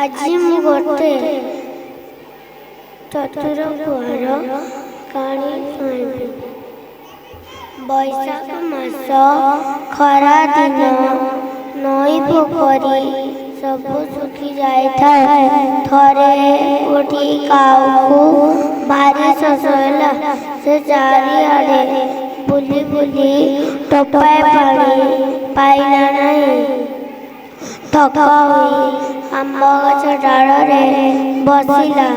ଆଜି ମୁଁ ଗୋଟେ ଚତୁର ପୁଅର କାହାଣୀ ଶୁଣିବି। ବୈଶାଖ ମାସ ଖରା ଦିନ ନଈ ପୋଖରୀ ସବୁ ଶୁଖି ଯାଇଥାଏ। ଥରେ ଗୋଟିଏ କାଉକୁ ଭାରି ଶୋଷ ହେଲା। ସେ ଚାରିଆଡ଼େ ବୁଲି ବୁଲି ଟୋପାଏ ପାଣି ପାଇଲା ନାହିଁ। ଥକା ହୋଇ ଆମ୍ବ ଗଛ ଡାଳରେ ବସିଲା।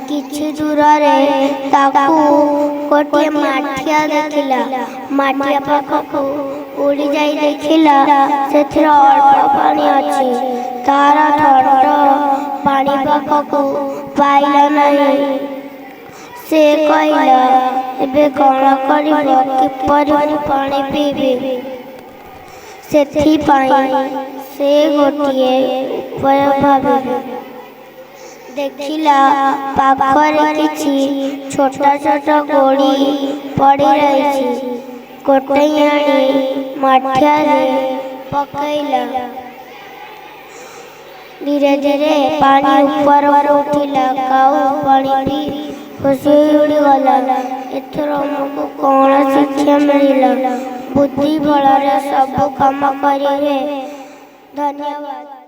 କିଛି ଦୂରରେ ତାକୁ ଗୋଟିଏ ମାଠିଆ ଦେଖିଲା। ମାଠିଆ ପାଖକୁ ଉଡ଼ି ଯାଇ ଦେଖିଲା ସେଥିରେ ଅଳ୍ପ ପାଣି ଅଛି। ତାର ଥଣ୍ଟ ପାଣି ପାଖକୁ ପାଇଲା ନାହିଁ। ସେ କହିଲା, ଏବେ କ'ଣ କରିବ? କିପରି ମୁଁ ପାଣି ପିଇବି? ସେଥିପାଇଁ ସେ ଗୋଟିଏ ଉପାୟ ଭାବିଲା। ଦେଖିଲା ପାଖରେ କିଛି ଛୋଟ ଛୋଟ ଗୋଡ଼ି ପଡ଼ି ରହିଛି। ଗୋଟେଇ ଆଣି ମାଠିଆରେ ପକାଇଲା। ଧୀରେ ଧୀରେ ପାଣି ଉପରକୁ ଉଠିଲା। କାଉ ପାଣି ପିଇ ଖୁସି ହୋଇ ଉଡ଼ିଗଲା। ଏଥର ଆମକୁ କ'ଣ ଶିକ୍ଷା ମିଳିଲା? ବୁଦ୍ଧି ବଳରେ ସବୁ କାମ କରିବେ। ଧନ୍ୟବାଦ।